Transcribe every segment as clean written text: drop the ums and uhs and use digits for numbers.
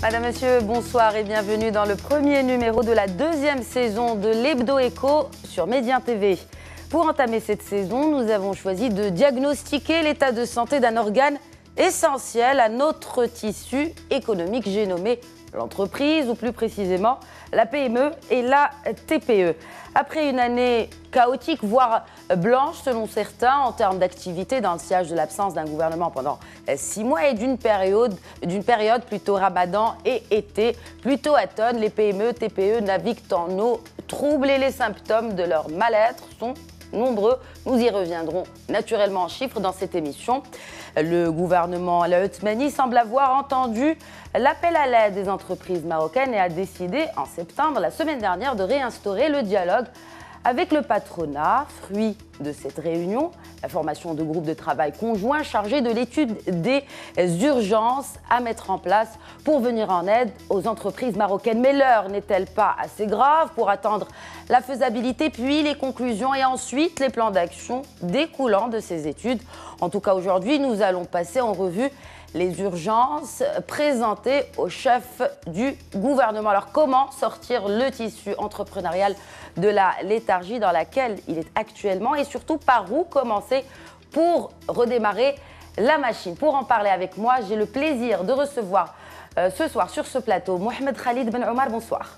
Madame, Monsieur, bonsoir et bienvenue dans le premier numéro de la deuxième saison de l'Hebdo Écho sur Médien TV. Pour entamer cette saison, nous avons choisi de diagnostiquer l'état de santé d'un organe essentiel à notre tissu économique, j'ai nommé l'entreprise, ou plus précisément la PME et la TPE. Après une année chaotique, voire blanche selon certains, en termes d'activité, dans le sillage de l'absence d'un gouvernement pendant 6 mois et d'une période plutôt ramadan et été, plutôt automne, les PME, TPE naviguent en eau trouble et les symptômes de leur mal-être sont nombreux. Nous y reviendrons naturellement en chiffres dans cette émission. Le gouvernement Al Othmani semble avoir entendu l'appel à l'aide des entreprises marocaines et a décidé en septembre, la semaine dernière, de réinstaurer le dialogue avec le patronat. Fruit de cette réunion, la formation de groupes de travail conjoints chargés de l'étude des urgences à mettre en place pour venir en aide aux entreprises marocaines. Mais l'heure n'est-elle pas assez grave pour attendre la faisabilité, puis les conclusions et ensuite les plans d'action découlant de ces études? En tout cas, aujourd'hui, nous allons passer en revue les urgences présentées au chef du gouvernement. Alors, comment sortir le tissu entrepreneurial de la léthargie dans laquelle il est actuellement et surtout par où commencer pour redémarrer la machine? Pour en parler avec moi, j'ai le plaisir de recevoir ce soir sur ce plateau Mohamed Khalid Ben Omar. Bonsoir.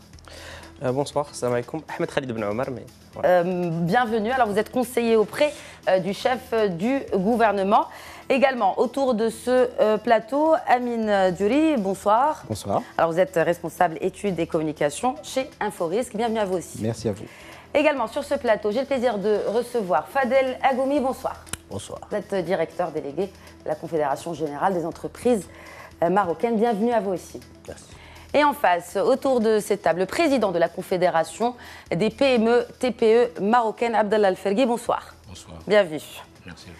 Bonsoir, salam alaikum. Ahmed Khalid Ben Omar. Voilà. Bienvenue. Alors, vous êtes conseiller auprès du chef du gouvernement. Également, autour de ce plateau, Amine Duri, bonsoir. Bonsoir. Alors, vous êtes responsable études et communications chez Inforisque. Bienvenue à vous aussi. Merci à vous. Également, sur ce plateau, j'ai le plaisir de recevoir Fadel Agoumi. Bonsoir. Bonsoir. Vous êtes directeur délégué de la Confédération Générale des Entreprises Marocaines. Bienvenue à vous aussi. Merci. Et en face, autour de cette table, le président de la Confédération des PME, TPE marocaines, Abdallah Al-Ferghi. Bonsoir. Bonsoir. Bienvenue. Merci à vous.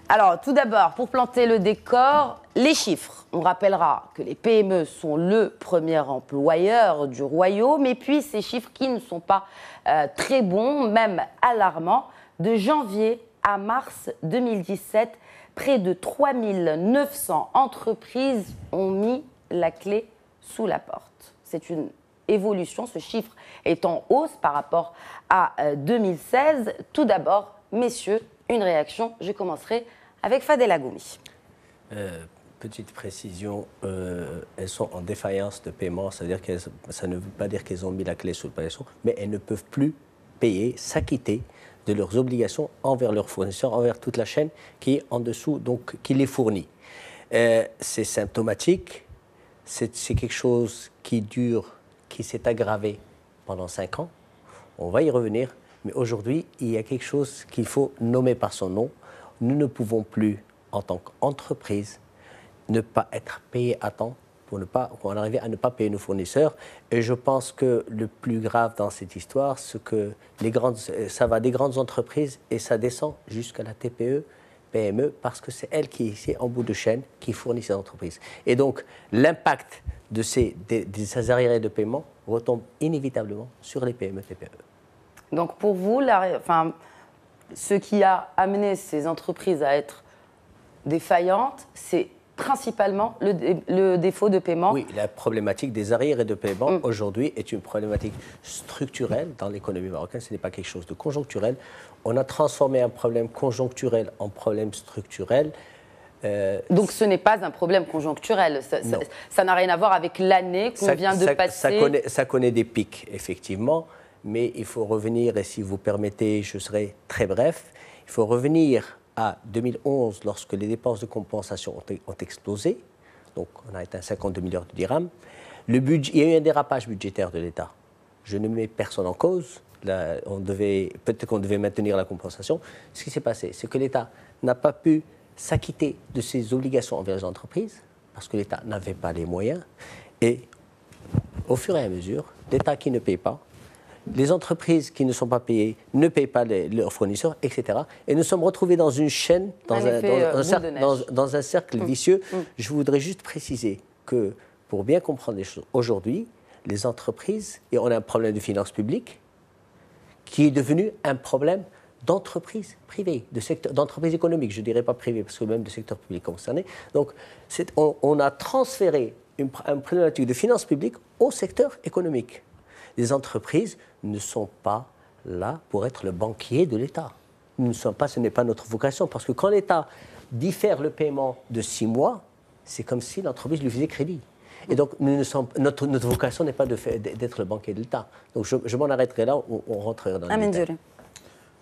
Alors, tout d'abord, pour planter le décor, les chiffres. On rappellera que les PME sont le premier employeur du royaume. Et puis, ces chiffres qui ne sont pas très bons, même alarmants. De janvier à mars 2017, près de 3900 entreprises ont mis la clé sous la porte. C'est une évolution, ce chiffre est en hausse par rapport à 2016. Tout d'abord, messieurs, une réaction. Je commencerai avec Fadel Agoumi. Petite précision, elles sont en défaillance de paiement, c'est-à-dire que ça ne veut pas dire qu'elles ont mis la clé sous le paillasson, mais elles ne peuvent plus payer, s'acquitter de leurs obligations envers leurs fournisseurs, envers toute la chaîne qui est en dessous, donc qui les fournit. C'est symptomatique. C'est quelque chose qui dure, qui s'est aggravé pendant 5 ans. On va y revenir. Mais aujourd'hui, il y a quelque chose qu'il faut nommer par son nom. Nous ne pouvons plus, en tant qu'entreprise, ne pas être payés à temps pour en arriver à ne pas payer nos fournisseurs. Et je pense que le plus grave dans cette histoire, c'est que ça va des grandes entreprises et ça descend jusqu'à la TPE, PME, parce que c'est elle qui est ici en bout de chaîne, qui fournit ces entreprises. Et donc, l'impact de ces arriérés de paiement retombe inévitablement sur les PME, TPE. Donc, pour vous, ce qui a amené ces entreprises à être défaillantes, c'est principalement le défaut de paiement. Oui, la problématique des arriérés de paiement aujourd'hui est une problématique structurelle dans l'économie marocaine. Ce n'est pas quelque chose de conjoncturel. On a transformé un problème conjoncturel en problème structurel. Donc ce n'est pas un problème conjoncturel. Ça n'a rien à voir avec l'année qu'on vient de passer. Ça connaît des pics, effectivement. Mais il faut revenir, et si vous permettez, je serai très bref, il faut revenir à 2011, lorsque les dépenses de compensation ont explosé. Donc, on a atteint 52 milliards de dirhams. Il y a eu un dérapage budgétaire de l'État. Je ne mets personne en cause. Peut-être qu'on devait maintenir la compensation. Ce qui s'est passé, c'est que l'État n'a pas pu s'acquitter de ses obligations envers les entreprises, parce que l'État n'avait pas les moyens. Et au fur et à mesure, l'État qui ne paye pas, les entreprises qui ne sont pas payées ne payent pas leurs fournisseurs, etc. Et nous sommes retrouvés dans une chaîne, dans un cercle vicieux. Je voudrais juste préciser que, pour bien comprendre les choses, aujourd'hui, les entreprises, et on a un problème de finances publiques, qui est devenu un problème d'entreprises privées, d'entreprises économiques, je ne dirais pas privées, parce que même le secteur public est concerné. Donc, on a transféré une problématique de finances publiques au secteur économique. Les entreprises ne sont pas là pour être le banquier de l'État. Nous ne sommes pas, ce n'est pas notre vocation, parce que quand l'État diffère le paiement de 6 mois, c'est comme si l'entreprise lui faisait crédit. Et donc, notre vocation n'est pas d'être le banquier de l'État. Donc, je m'en arrêterai là, on rentrera dans le détail.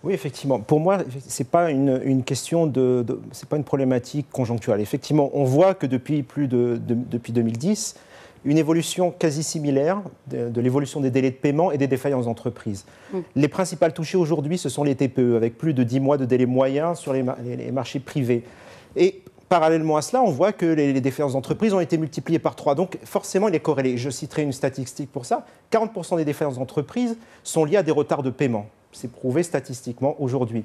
Oui, effectivement. Pour moi, c'est pas une question c'est pas une problématique conjoncturelle. Effectivement, on voit que depuis 2010, une évolution quasi similaire de l'évolution des délais de paiement et des défaillances d'entreprises. Les principales touchées aujourd'hui, ce sont les TPE, avec plus de 10 mois de délai moyen sur les marchés privés. Et parallèlement à cela, on voit que les défaillances d'entreprises ont été multipliées par 3. Donc forcément, il est corrélé. Je citerai une statistique pour ça. 40% des défaillances d'entreprises sont liées à des retards de paiement. C'est prouvé statistiquement aujourd'hui.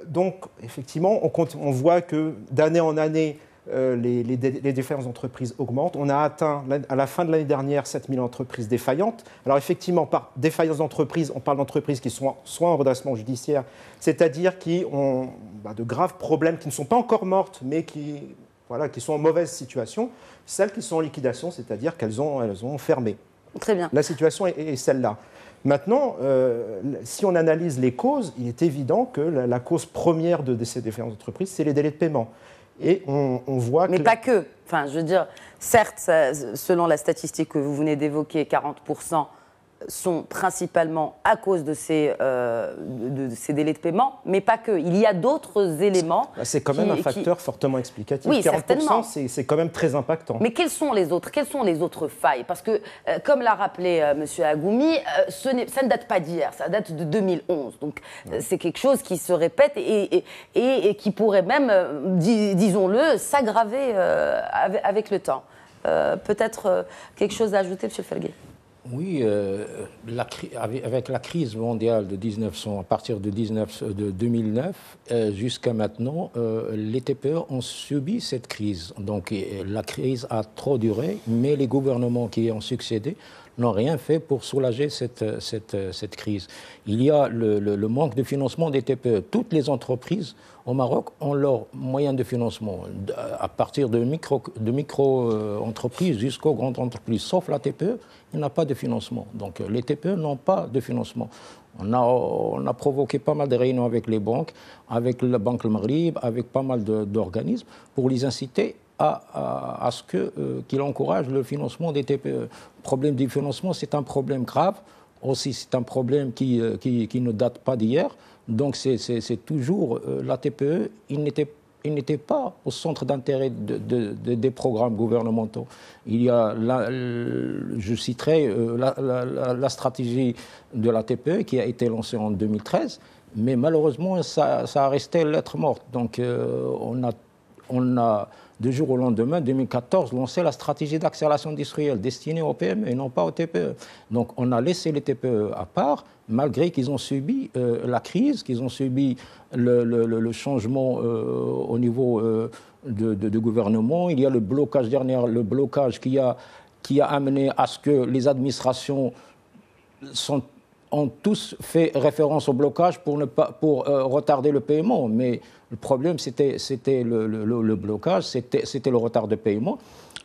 Donc effectivement, on voit que d'année en année, les défaillances d'entreprises augmentent. On a atteint, à la fin de l'année dernière, 7000 entreprises défaillantes. Alors effectivement, par défaillance d'entreprises, on parle d'entreprises qui sont soit en redressement judiciaire, c'est-à-dire qui ont de graves problèmes, qui ne sont pas encore mortes, mais qui sont en mauvaise situation. Celles qui sont en liquidation, c'est-à-dire qu'elles ont fermé. Très bien. La situation est celle-là. Maintenant, si on analyse les causes, il est évident que la cause première de ces défaillances d'entreprises, c'est les délais de paiement. Et on voit Mais pas que. Enfin, je veux dire, certes, selon la statistique que vous venez d'évoquer, 40% sont principalement à cause de ces délais de paiement, mais pas que. Il y a d'autres éléments. C'est quand même un facteur fortement explicatif. Oui, 40%, certainement. C'est quand même très impactant. Mais quelles sont les autres failles? Parce que, comme l'a rappelé M. Agoumi, ça ne date pas d'hier, ça date de 2011. Donc, c'est quelque chose qui se répète et qui pourrait même, disons-le, s'aggraver avec le temps. Peut-être quelque chose à ajouter, M. Felgué? Oui, avec la crise mondiale à partir de 2009 jusqu'à maintenant, les TPE ont subi cette crise. Donc la crise a trop duré, mais les gouvernements qui ont succédé n'ont rien fait pour soulager cette crise. Il y a le manque de financement des TPE. Toutes les entreprises au Maroc ont leurs moyens de financement, à partir de micro-entreprises jusqu'aux grandes entreprises. Sauf la TPE, il n'y a pas de financement. Donc les TPE n'ont pas de financement. On a provoqué pas mal de réunions avec les banques, avec la Banque Le Maghrib, avec pas mal d'organismes, pour les inciter à ce qu'il encourage le financement des TPE. Le problème du financement, c'est un problème grave. Aussi, c'est un problème qui ne date pas d'hier. Donc, c'est toujours la TPE, il n'était pas au centre d'intérêt des programmes gouvernementaux. Il y a, je citerai la stratégie de la TPE qui a été lancée en 2013, mais malheureusement, ça a resté lettre morte. Donc, on a du jour au lendemain, 2014, lancé la stratégie d'accélération industrielle destinée aux PME et non pas aux TPE. Donc on a laissé les TPE à part, malgré qu'ils ont subi la crise, qu'ils ont subi le changement au niveau de gouvernement. Il y a le blocage qui a amené à ce que les administrations ont tous fait référence au blocage pour retarder le paiement. Mais le problème, c'était le blocage, c'était le retard de paiement.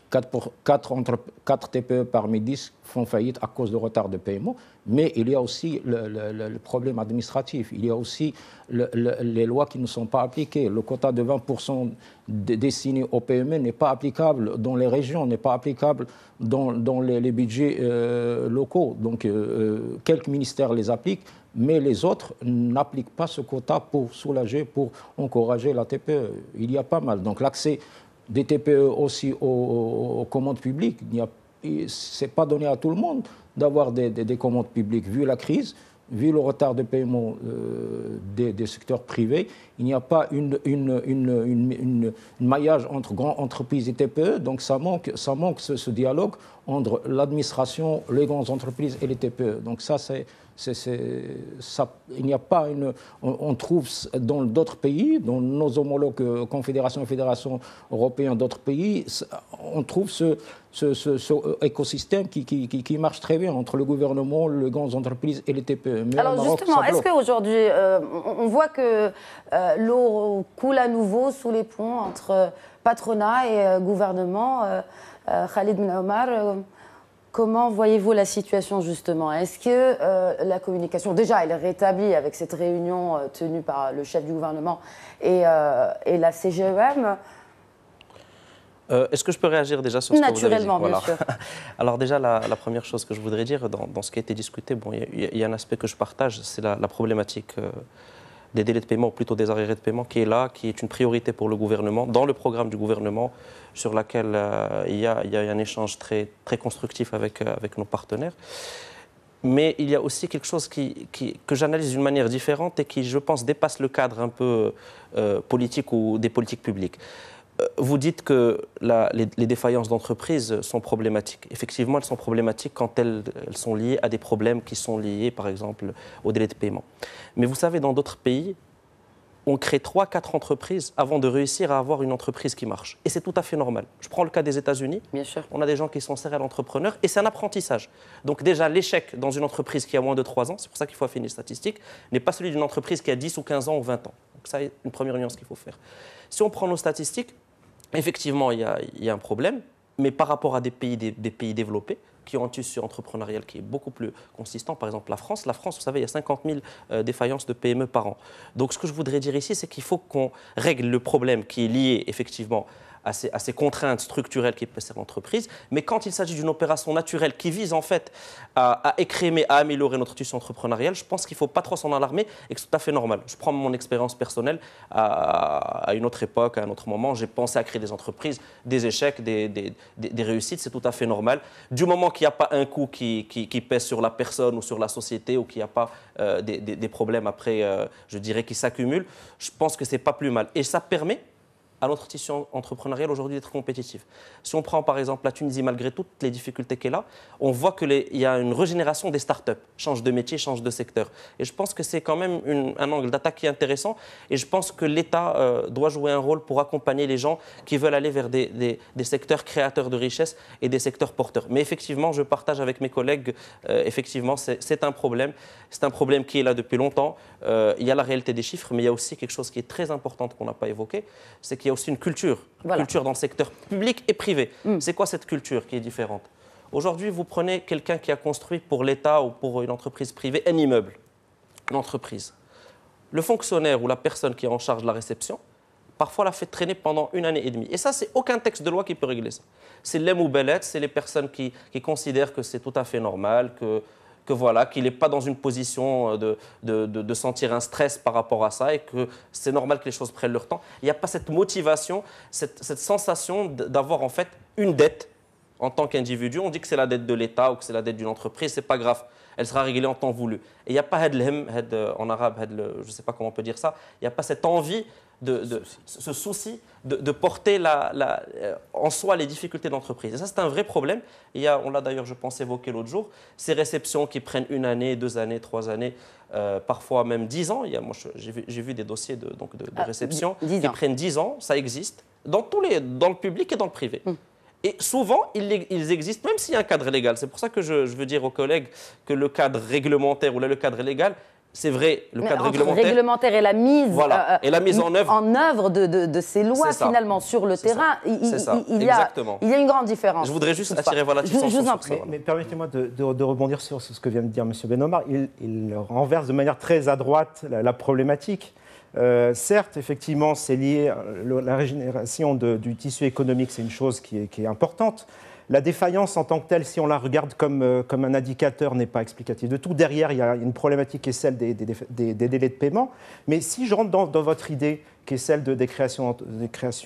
4 TPE parmi 10 font faillite à cause de retard de paiement. Mais il y a aussi le problème administratif. Il y a aussi les lois qui ne sont pas appliquées. Le quota de 20% destiné aux PME n'est pas applicable dans les régions, n'est pas applicable dans les budgets locaux. Donc, quelques ministères les appliquent, mais les autres n'appliquent pas ce quota pour soulager, pour encourager la TPE. Il y a pas mal. Donc, l'accès des TPE aussi aux commandes publiques, ce n'est pas donné à tout le monde d'avoir des commandes publiques. Vu la crise, vu le retard de paiement des secteurs privés, il n'y a pas un maillage entre grandes entreprises et TPE, donc ça manque ce dialogue entre l'administration, les grandes entreprises et les TPE. Donc ça, il n'y a pas on trouve dans d'autres pays, dans nos homologues confédérations et fédérations européennes d'autres pays, on trouve ce écosystème qui marche très bien entre le gouvernement, les grandes entreprises et les TPE. Mais alors Maroc, justement, est-ce qu'aujourd'hui, on voit que l'eau coule à nouveau sous les ponts entre patronat et gouvernement, Khalid Ben Omar, comment voyez-vous la situation justement? Est-ce que la communication, déjà, elle est rétablie avec cette réunion tenue par le chef du gouvernement et la CGEM? Est-ce que je peux réagir déjà sur ce que vous avez dit? Naturellement, bien sûr. Alors déjà, la première chose que je voudrais dire dans ce qui a été discuté, bon, il y a un aspect que je partage, c'est la problématique des délais de paiement, ou plutôt des arriérés de paiement, qui est là, qui est une priorité pour le gouvernement, dans le programme du gouvernement, sur laquelle il y a un échange très, très constructif avec nos partenaires. Mais il y a aussi quelque chose que j'analyse d'une manière différente et qui, je pense, dépasse le cadre un peu politique ou des politiques publiques. Vous dites que les défaillances d'entreprise sont problématiques. Effectivement, elles sont problématiques quand elles sont liées à des problèmes qui sont liés, par exemple, au délai de paiement. Mais vous savez, dans d'autres pays, on crée 3-4 entreprises avant de réussir à avoir une entreprise qui marche. Et c'est tout à fait normal. Je prends le cas des États-Unis. Bien sûr. On a des gens qui sont serial entrepreneurs et c'est un apprentissage. Donc déjà, l'échec dans une entreprise qui a moins de 3 ans, c'est pour ça qu'il faut affiner les statistiques, n'est pas celui d'une entreprise qui a 10 ou 15 ans ou 20 ans. Donc ça, c'est une première nuance qu'il faut faire. Si on prend nos statistiques, effectivement, il y a un problème, mais par rapport à des pays développés, qui ont un tissu entrepreneurial qui est beaucoup plus consistant, par exemple la France, vous savez, il y a 50 000 défaillances de PME par an. Donc ce que je voudrais dire ici, c'est qu'il faut qu'on règle le problème qui est lié effectivement à ces contraintes structurelles qui pèsent sur l'entreprise, mais quand il s'agit d'une opération naturelle qui vise en fait à écrémer, à améliorer notre tissu entrepreneurial, je pense qu'il ne faut pas trop s'en alarmer et que c'est tout à fait normal. Je prends mon expérience personnelle, à une autre époque, à un autre moment, j'ai pensé à créer des entreprises, des échecs, des réussites, c'est tout à fait normal. Du moment qu'il n'y a pas un coût qui pèse sur la personne ou sur la société ou qu'il n'y a pas des problèmes après, je dirais, qui s'accumulent, je pense que ce n'est pas plus mal. Et ça permet à notre tissu entrepreneurial aujourd'hui d'être compétitif. Si on prend par exemple la Tunisie, malgré toutes les difficultés qu'elle a, on voit qu'il y a une régénération des startups, change de métier, change de secteur. Et je pense que c'est quand même un angle d'attaque qui est intéressant et je pense que l'État doit jouer un rôle pour accompagner les gens qui veulent aller vers des secteurs créateurs de richesse et des secteurs porteurs. Mais effectivement, je partage avec mes collègues, effectivement, c'est un problème. C'est un problème qui est là depuis longtemps. Il y a la réalité des chiffres, mais il y a aussi quelque chose qui est très important qu'on n'a pas évoqué, c'est qu'il y a aussi une culture dans le secteur public et privé. C'est quoi cette culture qui est différente? Aujourd'hui, vous prenez quelqu'un qui a construit pour l'État ou pour une entreprise privée un immeuble, une entreprise. Le fonctionnaire ou la personne qui est en charge de la réception, parfois l'a fait traîner pendant 1 année et demie. Et ça, c'est aucun texte de loi qui peut régler ça. C'est les moubellettes, c'est les personnes qui considèrent que c'est tout à fait normal, qu'il n'est pas dans une position de sentir un stress par rapport à ça et que c'est normal que les choses prennent leur temps. Il n'y a pas cette motivation, cette sensation d'avoir en fait une dette en tant qu'individu. On dit que c'est la dette de l'État ou que c'est la dette d'une entreprise, c'est pas grave. Elle sera réglée en temps voulu. Et il n'y a pas en arabe, je ne sais pas comment on peut dire ça, il n'y a pas cette envie, ce souci de porter en soi les difficultés de l'entreprise. Et ça, c'est un vrai problème. On l'a d'ailleurs, je pense, évoqué l'autre jour, ces réceptions qui prennent 1 année, 2 années, 3 années, parfois même 10 ans. J'ai vu des dossiers de réception qui prennent 10 ans, ça existe, dans le public et dans le privé. Et souvent, ils existent, même s'il y a un cadre légal. C'est pour ça que je veux dire aux collègues que le cadre réglementaire ou là, le cadre légal, c'est vrai, le cadre réglementaire et la mise, et la mise en œuvre de ces lois finalement sur le terrain, il y a une grande différence. Je voudrais juste attirer votre attention sur ça. Mais permettez-moi de rebondir sur ce que vient de dire M. Ben Omar. Il renverse de manière très adroite la problématique. Certes, effectivement, c'est lié à la régénération du tissu économique, c'est une chose qui est importante. La défaillance en tant que telle, si on la regarde comme un indicateur, n'est pas explicative de tout. Derrière, il y a une problématique qui est celle des délais de paiement. Mais si je rentre dans votre idée, qui est celle des créations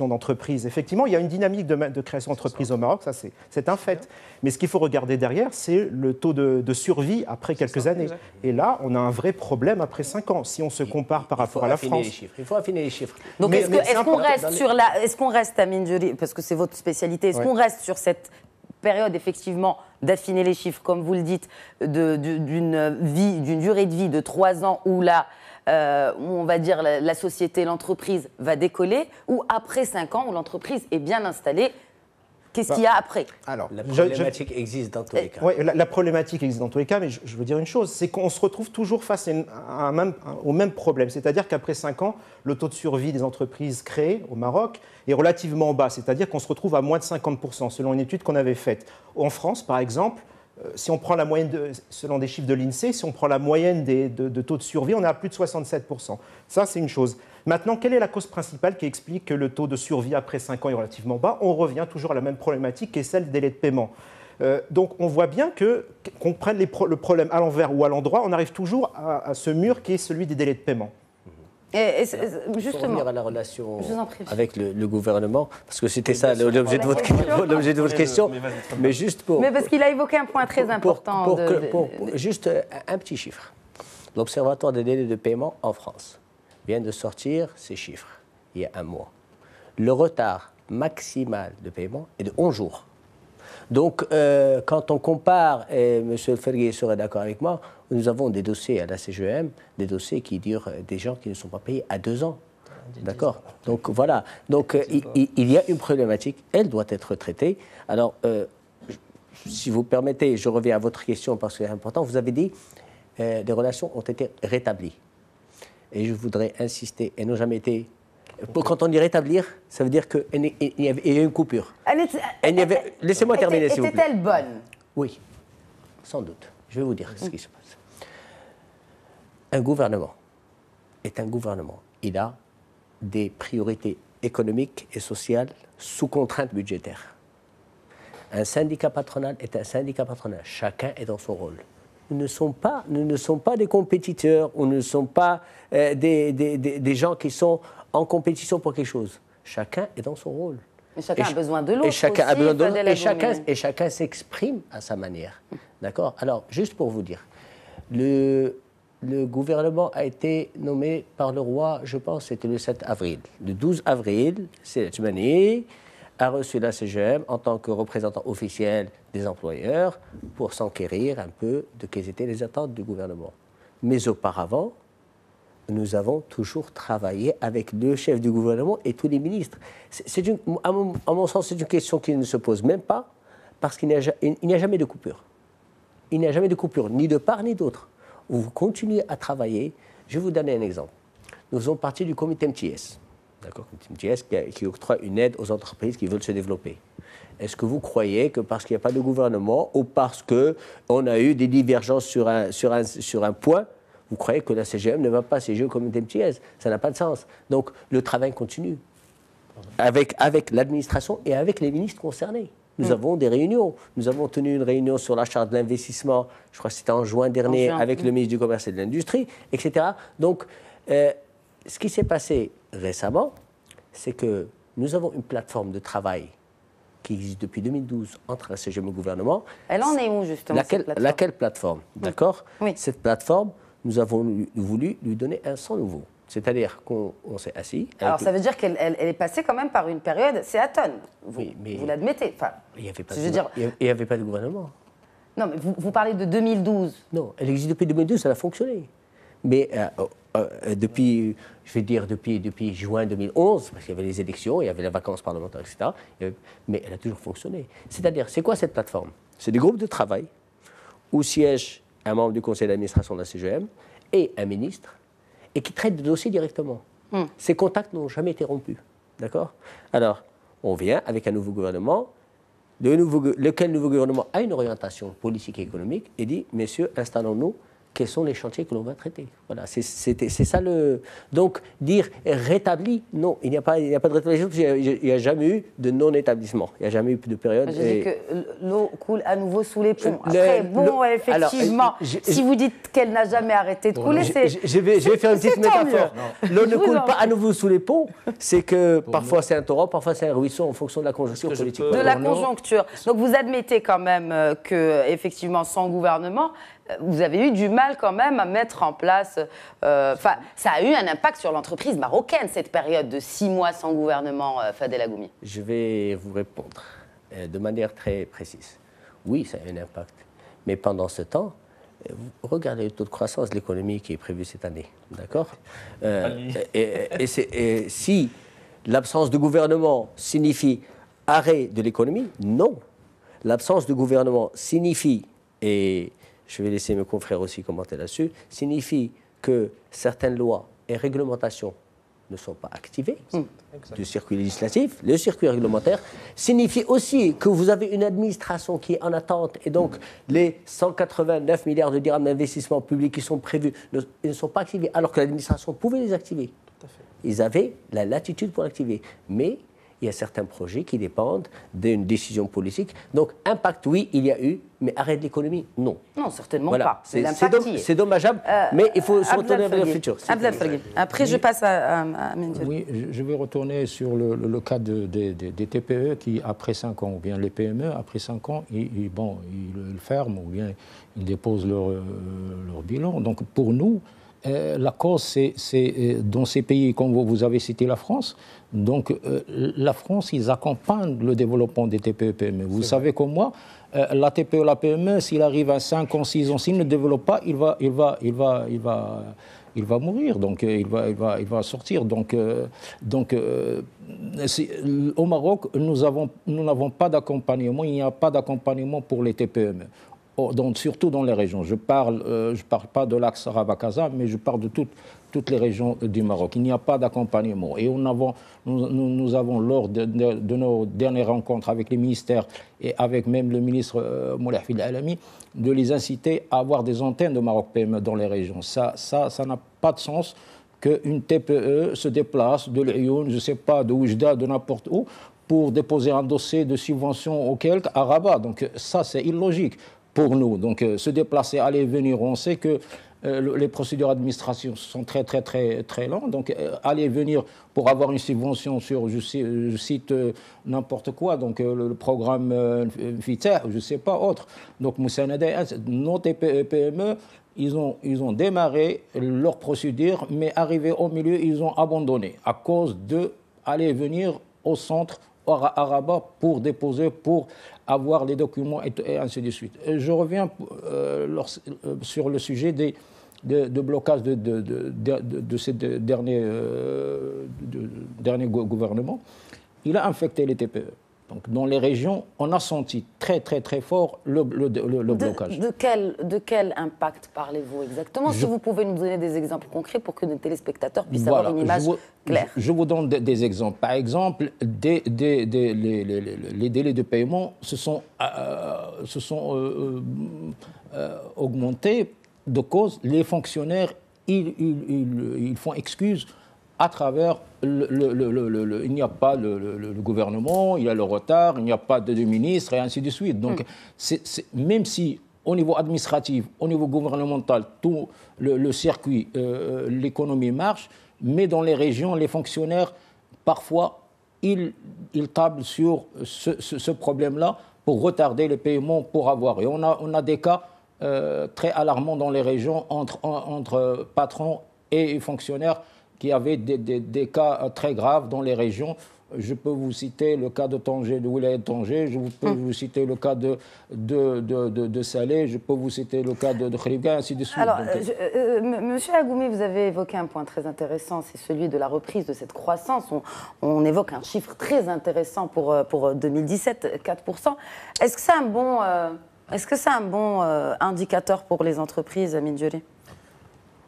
d'entreprises, effectivement, il y a une dynamique de création d'entreprises au Maroc, ça c'est un fait. Mais ce qu'il faut regarder derrière, c'est le taux de survie après quelques années. Exact. Et là, on a un vrai problème après 5 ans, si on se compare par rapport à la France. Il faut affiner les chiffres. Donc est-ce qu'on reste, Amine Djouri, parce que c'est votre spécialité, est-ce qu'on reste sur cette période effectivement d'affiner les chiffres, comme vous le dites, d'une durée de vie de 3 ans où on va dire la société, l'entreprise va décoller, ou après 5 ans où l'entreprise est bien installée, Qu'est-ce qu'il y a après? Alors, La problématique existe dans tous les cas. Oui, la problématique existe dans tous les cas, mais je veux dire une chose, c'est qu'on se retrouve toujours face au même problème. C'est-à-dire qu'après 5 ans, le taux de survie des entreprises créées au Maroc est relativement bas. C'est-à-dire qu'on se retrouve à moins de 50%, selon une étude qu'on avait faite. En France, par exemple, si on prend la moyenne, selon des chiffres de l'INSEE, si on prend la moyenne de taux de survie, on est à plus de 67%. Ça, c'est une chose. Maintenant, quelle est la cause principale qui explique que le taux de survie après 5 ans est relativement bas? On revient toujours à la même problématique qui est celle des délais de paiement. Donc on voit bien qu'on prenne le problème à l'envers ou à l'endroit, on arrive toujours à ce mur qui est celui des délais de paiement. Justement, pour revenir à la relation avec le gouvernement, parce que c'était ça l'objet de votre question, mais juste pour... Mais parce qu'il a évoqué un point très important. Juste un petit chiffre. L'Observatoire des délais de paiement en France vient de sortir ces chiffres il y a un mois. Le retard maximal de paiement est de 11 jours. Donc, quand on compare, et M. Ferguet serait d'accord avec moi, nous avons des dossiers à la CGM, des dossiers qui durent, des gens qui ne sont pas payés à 2 ans. D'accord? Donc, voilà. Donc, il y a une problématique, elle doit être traitée. Alors, si vous permettez, je reviens à votre question parce que c'est important. Vous avez dit, les relations ont été rétablies. Et je voudrais insister, elles n'ont jamais été... Quand on dit rétablir, ça veut dire qu'il y a une coupure. Laissez-moi terminer, s'il vous plaît. Était-elle bonne? Oui, sans doute. Je vais vous dire ce qui se passe. Un gouvernement est un gouvernement. Il a des priorités économiques et sociales sous contrainte budgétaire. Un syndicat patronal est un syndicat patronal. Chacun est dans son rôle. Nous ne sommes pas des compétiteurs, nous ne sommes pas des gens qui sont en compétition pour quelque chose. Chacun est dans son rôle. Mais chacun a besoin de l'autre. Et chacun a besoin de l'autre. Et chacun s'exprime à sa manière. D'accord? Alors, juste pour vous dire, le gouvernement a été nommé par le roi, je pense, c'était le 7 avril. Le 12 avril, Seletmani a reçu la CGM en tant que représentant officiel des employeurs pour s'enquérir un peu de quelles étaient les attentes du gouvernement. Mais auparavant, nous avons toujours travaillé avec le chef du gouvernement et tous les ministres. À mon sens, c'est une question qui ne se pose même pas parce qu'il n'y a jamais de coupure. Il n'y a jamais de coupure, ni de part ni d'autre. Vous continuez à travailler. Je vais vous donner un exemple. Nous faisons partie du comité MTS. D'accord, MTS qui octroie une aide aux entreprises qui veulent se développer. Est-ce que vous croyez que parce qu'il n'y a pas de gouvernement ou parce qu'on a eu des divergences sur un point, vous croyez que la CGM ne va pas siéger au comité MTS? Ça n'a pas de sens. Donc le travail continue avec l'administration et avec les ministres concernés. Nous avons des réunions. Nous avons tenu une réunion sur la charte de l'investissement, je crois que c'était en juin dernier, avec le ministre du Commerce et de l'Industrie, etc. Donc, ce qui s'est passé récemment, c'est que nous avons une plateforme de travail qui existe depuis 2012 entre la CGM et le gouvernement. Elle en est où, justement, cette plateforme? Laquelle plateforme? D'accord? Oui. Cette plateforme, nous avons voulu lui donner un sang nouveau. C'est-à-dire qu'on s'est assis... Alors, ça veut dire qu'elle est passée quand même par une période, c'est atone. Vous l'admettez. Enfin, il n'y avait pas de gouvernement. Non, mais vous parlez de 2012. Non, elle existe depuis 2012, elle a fonctionné. Mais depuis juin 2011, parce qu'il y avait les élections, il y avait les vacances parlementaires, etc., mais elle a toujours fonctionné. C'est-à-dire, c'est quoi cette plateforme? C'est des groupes de travail où siège un membre du conseil d'administration de la CGM et un ministre, et qui traitent de dossiers directement. Ces contacts n'ont jamais été rompus. D'accord? Alors, on vient avec un nouveau gouvernement, lequel nouveau gouvernement a une orientation politique et économique, et dit, messieurs, installons-nous, quels sont les chantiers que l'on va traiter. Voilà, c'est ça le... Donc, dire rétabli, non, il n'y a pas de rétablissement, parce qu'il n'y a jamais eu de non-établissement. Il n'y a jamais eu de période... Je dis que l'eau coule à nouveau sous les ponts. Après, effectivement, si vous dites qu'elle n'a jamais arrêté de couler, c'est... Je vais faire une petite métaphore. L'eau ne coule pas à nouveau sous les ponts, c'est que parfois c'est un torrent, parfois c'est un ruisseau en fonction de la conjoncture politique. De la conjoncture. Donc, vous admettez quand même que, effectivement, sans gouvernement, vous avez eu du mal quand même à mettre en place... ça a eu un impact sur l'entreprise marocaine, cette période de 6 mois sans gouvernement, Fadel Agoumi. Je vais vous répondre de manière très précise. Oui, ça a eu un impact. Mais pendant ce temps, regardez le taux de croissance de l'économie qui est prévu cette année. D'accord? Et si l'absence de gouvernement signifie arrêt de l'économie? Non. L'absence de gouvernement signifie, et je vais laisser mes confrères aussi commenter là-dessus, signifie que certaines lois et réglementations ne sont pas activées du circuit législatif. Le circuit réglementaire signifie aussi que vous avez une administration qui est en attente et donc les 189 milliards de dirhams d'investissement public qui sont prévus ils ne sont pas activés alors que l'administration pouvait les activer. Tout à fait. Ils avaient la latitude pour l'activer. Mais il y a certains projets qui dépendent d'une décision politique. Donc, impact, oui, il y a eu, mais arrêt de l'économie, non. Non, certainement voilà. pas. C'est dommageable, mais il faut se retourner vers le futur. Après, je passe à Mendiol. Oui, je vais retourner sur le cas des TPE qui, après 5 ans, ou bien les PME, après 5 ans, ils ferment ou bien ils déposent leur bilan. Donc, pour nous, la cause, c'est dans ces pays, comme vous avez cité la France. Donc, la France, ils accompagnent le développement des TPE-PME. Vous savez comme moi, la TPE, la PME, s'il arrive à 5 ans, 6 ans, s'il ne développe pas, il va mourir. Donc, il va sortir. Donc, au Maroc, nous n'avons pas d'accompagnement. Il n'y a pas d'accompagnement pour les TPE-PME. Donc, surtout dans les régions. Je parle pas de l'axe Rabat-Casa, mais je parle de toutes les régions du Maroc. Il n'y a pas d'accompagnement. Et nous avons, lors de nos dernières rencontres avec les ministères et avec même le ministre Moulay Hafid Alami, de les inciter à avoir des antennes de Maroc PME dans les régions. Ça n'a pas de sens qu'une TPE se déplace de l'Ayoun, je ne sais pas, de Oujda, de n'importe où, pour déposer un dossier de subvention à Rabat. Donc ça, c'est illogique pour nous. Donc se déplacer, aller, venir, on sait que les procédures administratives sont très, très, très, très lentes. Donc aller, venir pour avoir une subvention sur, je cite n'importe quoi, donc le programme FITA, je ne sais pas, autre. Donc Moussanada, nos PME, ils ont démarré leur procédure, mais arrivé au milieu, ils ont abandonné à cause de aller venir au centre à Rabat pour déposer, pour avoir les documents et ainsi de suite. Je reviens sur le sujet de blocage de ces derniers gouvernements. Il a infecté les TPE. Donc, dans les régions, on a senti très, très, très fort le blocage. De quel impact parlez-vous exactement? Si vous pouvez nous donner des exemples concrets pour que nos téléspectateurs puissent avoir une image claire. Je vous donne des exemples. Par exemple, les délais de paiement se sont augmentés de cause les fonctionnaires, ils font excuse à travers il n'y a pas le gouvernement, il y a le retard, il n'y a pas de ministre et ainsi de suite. Donc, même si au niveau administratif, au niveau gouvernemental, tout le circuit, l'économie marche, mais dans les régions, les fonctionnaires, parfois, ils tablent sur ce problème-là pour retarder les paiements pour avoir. Et on a des cas très alarmants dans les régions entre patrons et fonctionnaires qui avaient des cas très graves dans les régions. Je peux vous citer le cas de Tanger, de Wilaya de Tanger, je peux vous citer le cas de Salé, je peux vous citer le cas de Khribga, ainsi de suite. Alors, Monsieur Agoumi, vous avez évoqué un point très intéressant, c'est celui de la reprise de cette croissance. On évoque un chiffre très intéressant pour 2017, 4%. Est-ce que c'est un bon indicateur pour les entreprises, Mendioli ?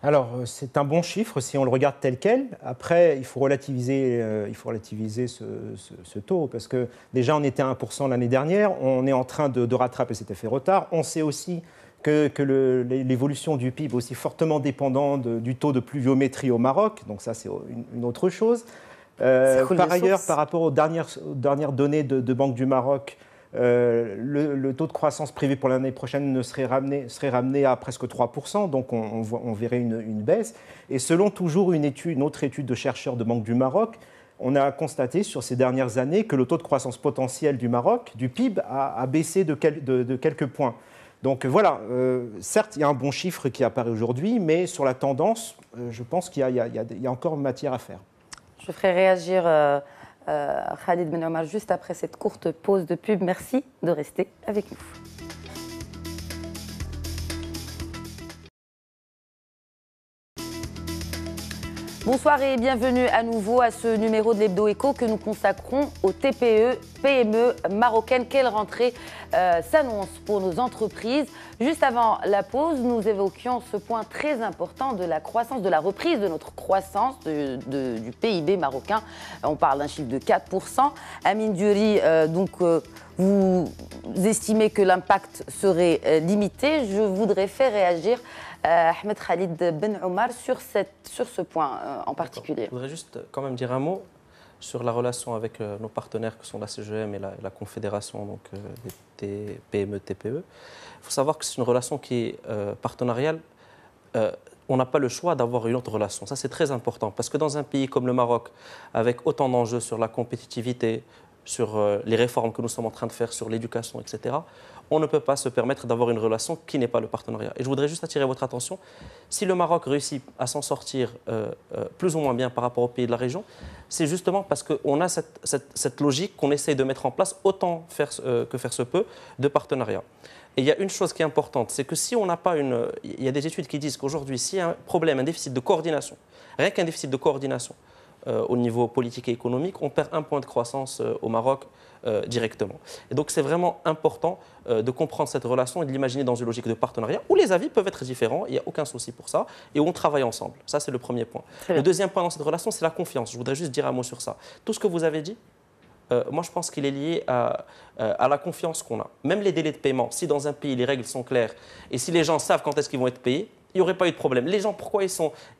Alors, c'est un bon chiffre si on le regarde tel quel. Après, il faut relativiser ce taux, parce que déjà, on était à 1% l'année dernière. On est en train de rattraper cet effet retard. On sait aussi que l'évolution du PIB est aussi fortement dépendante du taux de pluviométrie au Maroc. Donc ça, c'est une autre chose. Par ailleurs, par rapport aux dernières données de Banque du Maroc, le taux de croissance prévu pour l'année prochaine serait ramené à presque 3%, donc on verrait une baisse. Et selon toujours une autre étude de chercheurs de Banque du Maroc, on a constaté sur ces dernières années que le taux de croissance potentiel du Maroc, du PIB, a baissé de quelques points. Donc voilà, certes, il y a un bon chiffre qui apparaît aujourd'hui, mais sur la tendance, je pense qu'il y a encore matière à faire. Je ferai réagir Khalid Ben Omar juste après cette courte pause de pub. Merci de rester avec nous. Bonsoir et bienvenue à nouveau à ce numéro de l'Hebdo Éco que nous consacrons aux TPE, PME marocaines. Quelle rentrée s'annonce pour nos entreprises? Juste avant la pause, nous évoquions ce point très important de la croissance, de la reprise de notre croissance du PIB marocain. On parle d'un chiffre de 4%. Amine Duri, vous estimez que l'impact serait limité. Je voudrais faire réagir Ahmed Khalid Ben Omar sur ce point en particulier. Je voudrais juste quand même dire un mot sur la relation avec nos partenaires que sont la CGM et la Confédération donc, des PME, TPE. Il faut savoir que c'est une relation qui est partenariale. On n'a pas le choix d'avoir une autre relation. Ça, c'est très important parce que dans un pays comme le Maroc, avec autant d'enjeux sur la compétitivité, sur les réformes que nous sommes en train de faire, sur l'éducation, etc., on ne peut pas se permettre d'avoir une relation qui n'est pas le partenariat. Et je voudrais juste attirer votre attention, si le Maroc réussit à s'en sortir plus ou moins bien par rapport aux pays de la région, c'est justement parce qu'on a cette logique qu'on essaie de mettre en place, autant que faire se peut, de partenariat. Et il y a une chose qui est importante, c'est que si on n'a pas une... Il y a des études qui disent qu'aujourd'hui, s'il y a un problème, un déficit de coordination, rien qu'un déficit de coordination, au niveau politique et économique, on perd 1 point de croissance au Maroc directement. Et donc c'est vraiment important de comprendre cette relation et de l'imaginer dans une logique de partenariat où les avis peuvent être différents, il n'y a aucun souci pour ça, et où on travaille ensemble. Ça, c'est le premier point. Le deuxième point dans cette relation, c'est la confiance. Je voudrais juste dire un mot sur ça. Tout ce que vous avez dit, moi je pense qu'il est lié à la confiance qu'on a. Même les délais de paiement, si dans un pays les règles sont claires et si les gens savent quand est-ce qu'ils vont être payés, il n'y aurait pas eu de problème. Les gens, pourquoi ils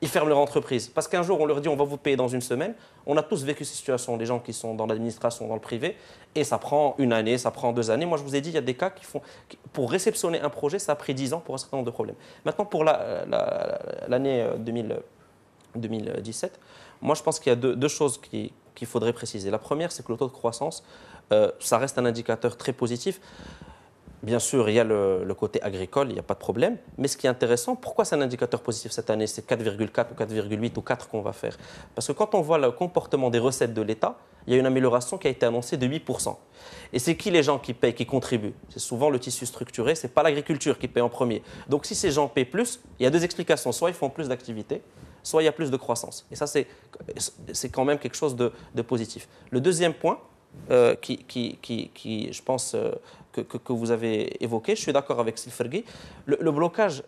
ferment leur entreprise? Parce qu'un jour, on leur dit on va vous payer dans une semaine. On a tous vécu ces situations, les gens qui sont dans l'administration, dans le privé, et ça prend 1 année, ça prend 2 années. Moi, je vous ai dit, il y a des cas pour réceptionner un projet, ça a pris 10 ans pour un certain nombre de problèmes. Maintenant, pour l'année 2017, moi, je pense qu'il y a deux choses qu'il faudrait préciser. La première, c'est que le taux de croissance, ça reste un indicateur très positif. Bien sûr, il y a le côté agricole, il n'y a pas de problème. Mais ce qui est intéressant, pourquoi c'est un indicateur positif cette année? C'est 4,4 ou 4,8 ou 4 qu'on va faire. Parce que quand on voit le comportement des recettes de l'État, il y a une amélioration qui a été annoncée de 8%. Et c'est qui les gens qui payent, qui contribuent? C'est souvent le tissu structuré, ce n'est pas l'agriculture qui paye en premier. Donc si ces gens paient plus, il y a 2 explications. Soit ils font plus d'activité, soit il y a plus de croissance. Et ça, c'est quand même quelque chose de positif. Le deuxième point, je pense, que vous avez évoqué, je suis d'accord avec Silfergui, le blocage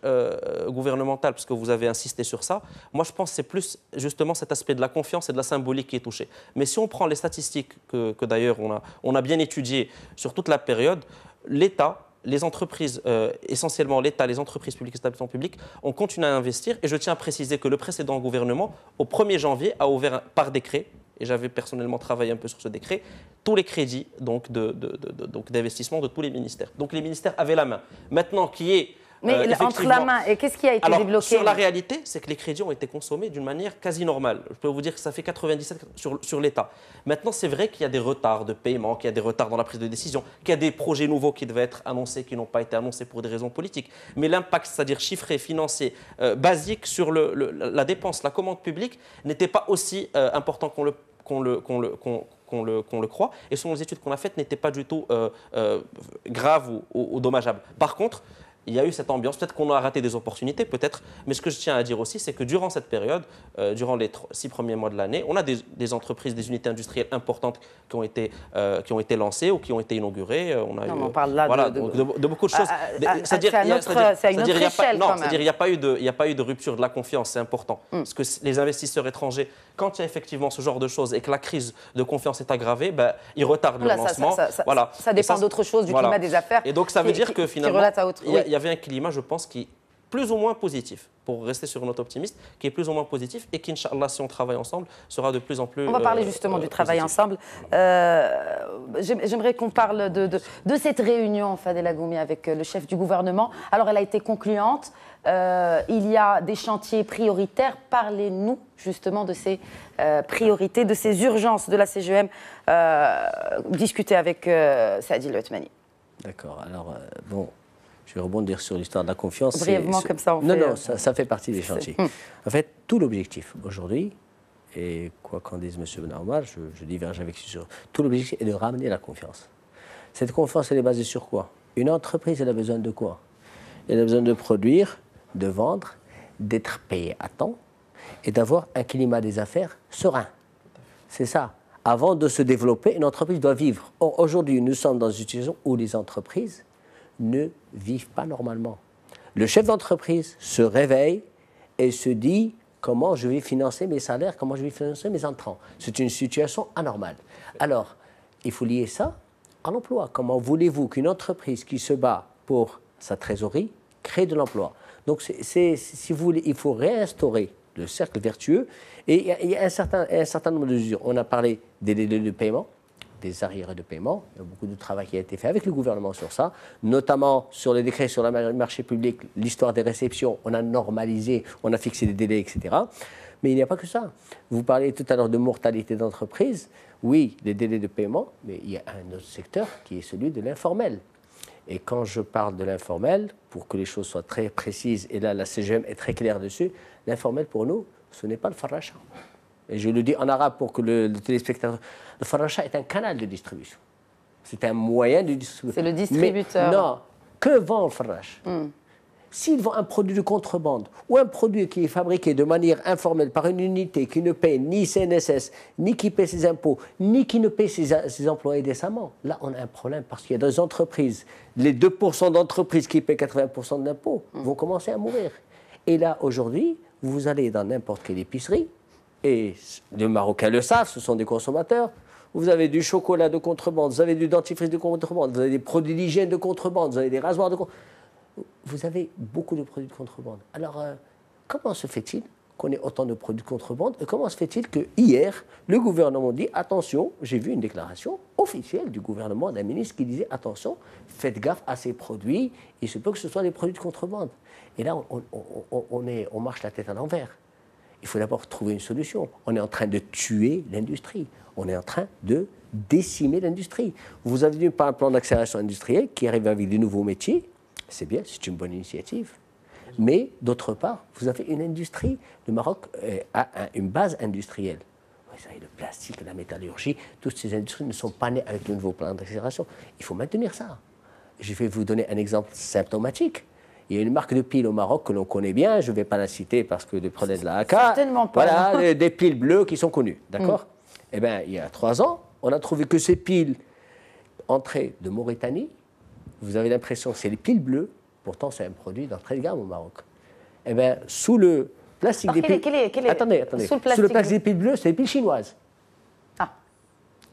gouvernemental, parce que vous avez insisté sur ça, moi je pense que c'est plus justement cet aspect de la confiance et de la symbolique qui est touché. Mais si on prend les statistiques que d'ailleurs on a bien étudiées sur toute la période, l'État, les entreprises, essentiellement l'État, les entreprises publiques et les établissements publics, ont continué à investir. Et je tiens à préciser que le précédent gouvernement, au 1er janvier, a ouvert par décret, et j'avais personnellement travaillé un peu sur ce décret, tous les crédits d'investissement de tous les ministères. Donc les ministères avaient la main. Maintenant, qui est... Mais entre la main et qu'est-ce qui a été débloqué? Sur la réalité, c'est que les crédits ont été consommés d'une manière quasi normale. Je peux vous dire que ça fait 97 sur l'État. Maintenant, c'est vrai qu'il y a des retards de paiement, qu'il y a des retards dans la prise de décision, qu'il y a des projets nouveaux qui devaient être annoncés, qui n'ont pas été annoncés pour des raisons politiques. Mais l'impact, c'est-à-dire chiffré, financier, basique sur la dépense, la commande publique, n'était pas aussi important qu'on le croit. Et selon les études qu'on a faites, n'était pas du tout grave ou dommageable. Par contre, il y a eu cette ambiance, peut-être qu'on a raté des opportunités, peut-être, mais ce que je tiens à dire aussi, c'est que durant cette période, durant les 6 premiers mois de l'année, on a des entreprises, des unités industrielles importantes qui ont été lancées ou qui ont été inaugurées. On parle là de beaucoup de choses. C'est à une autre échelle quand même. C'est-à-dire il n'y a pas eu de rupture de la confiance, c'est important. Parce que les investisseurs étrangers, quand il y a effectivement ce genre de choses et que la crise de confiance est aggravée, ils retardent le lancement. Ça dépend d'autre chose, du climat des affaires. Et donc ça veut dire que finalement, il y avait un climat, je pense, qui est plus ou moins positif, pour rester sur une note optimiste, qui est plus ou moins positif et qui, Inch'Allah, si on travaille ensemble, sera de plus en plus... On va parler justement du travail ensemble. J'aimerais qu'on parle de cette réunion, Fadela Goumi, avec le chef du gouvernement. Alors, elle a été concluante. Il y a des chantiers prioritaires. Parlez-nous justement de ces priorités, de ces urgences de la CGM. Discutez avec Saadi El Othmani. D'accord. Alors, je vais rebondir sur l'histoire de la confiance. Brièvement, comme ça, ça fait partie des chantiers. En fait, tout l'objectif aujourd'hui, et quoi qu'en dise M. Ben Omar, je diverge avec lui sur tout l'objectif est de ramener la confiance. Cette confiance, elle est basée sur quoi? Une entreprise, elle a besoin de quoi? Elle a besoin de produire, de vendre, d'être payée à temps et d'avoir un climat des affaires serein. C'est ça. Avant de se développer, une entreprise doit vivre. Or, aujourd'hui, nous sommes dans une situation où les entreprises ne vivent pas normalement. Le chef d'entreprise se réveille et se dit comment je vais financer mes salaires, comment je vais financer mes entrants. C'est une situation anormale. Alors, il faut lier ça à l'emploi. Comment voulez-vous qu'une entreprise qui se bat pour sa trésorerie crée de l'emploi? Donc, si vous voulez, il faut réinstaurer le cercle vertueux. Et il y a un certain nombre de mesures. On a parlé des délais de paiement, des arriérés de paiement. Il y a beaucoup de travail qui a été fait avec le gouvernement sur ça, notamment sur les décrets sur le marché public, l'histoire des réceptions. On a normalisé, on a fixé des délais, etc. Mais il n'y a pas que ça. Vous parliez tout à l'heure de mortalité d'entreprise. Oui, les délais de paiement, mais il y a un autre secteur qui est celui de l'informel. Et quand je parle de l'informel, pour que les choses soient très précises, et là la CGM est très claire dessus, l'informel pour nous, ce n'est pas le farracha. Et je le dis en arabe pour que le téléspectateur... Le farracha est un canal de distribution. C'est un moyen de distribution. C'est le distributeur. Mais non, que vend le farracha? S'il vend un produit de contrebande ou un produit qui est fabriqué de manière informelle par une unité qui ne paye ni CNSS, ni qui paie ses impôts, ni qui ne paie ses employés décemment, là on a un problème parce qu'il y a des entreprises, les 2% d'entreprises qui paient 80% d'impôts vont commencer à mourir. Et là aujourd'hui, vous allez dans n'importe quelle épicerie, et les Marocains le savent, ce sont des consommateurs, vous avez du chocolat de contrebande, vous avez du dentifrice de contrebande, vous avez des produits d'hygiène de contrebande, vous avez des rasoirs de contrebande. Vous avez beaucoup de produits de contrebande. Alors, comment se fait-il qu'on ait autant de produits de contrebande? Et comment se fait-il que hier, le gouvernement dit, attention, j'ai vu une déclaration officielle du gouvernement d'un ministre qui disait, attention, faites gaffe à ces produits, il se peut que ce soit des produits de contrebande. Et là, on marche la tête à l'envers. Il faut d'abord trouver une solution. On est en train de tuer l'industrie. On est en train de décimer l'industrie. Vous avez vu par un plan d'accélération industrielle qui arrive avec des nouveaux métiers. C'est bien, c'est une bonne initiative. Mais d'autre part, vous avez une industrie. Le Maroc a une base industrielle. Vous savez, le plastique, la métallurgie, toutes ces industries ne sont pas nées avec le nouveau plan d'accélération. Il faut maintenir ça. Je vais vous donner un exemple symptomatique. Il y a une marque de piles au Maroc que l'on connaît bien, je ne vais pas la citer parce que des problèmes de la AK. Certainement pas. Voilà, des piles bleues qui sont connues, d'accord? Eh bien, il y a 3 ans, on a trouvé que ces piles entraient de Mauritanie. Vous avez l'impression que c'est les piles bleues, pourtant c'est un produit d'entrée de gamme au Maroc. Eh bien, sous le plastique des piles... Attendez. Sous le plastique des piles bleues, c'est des piles chinoises.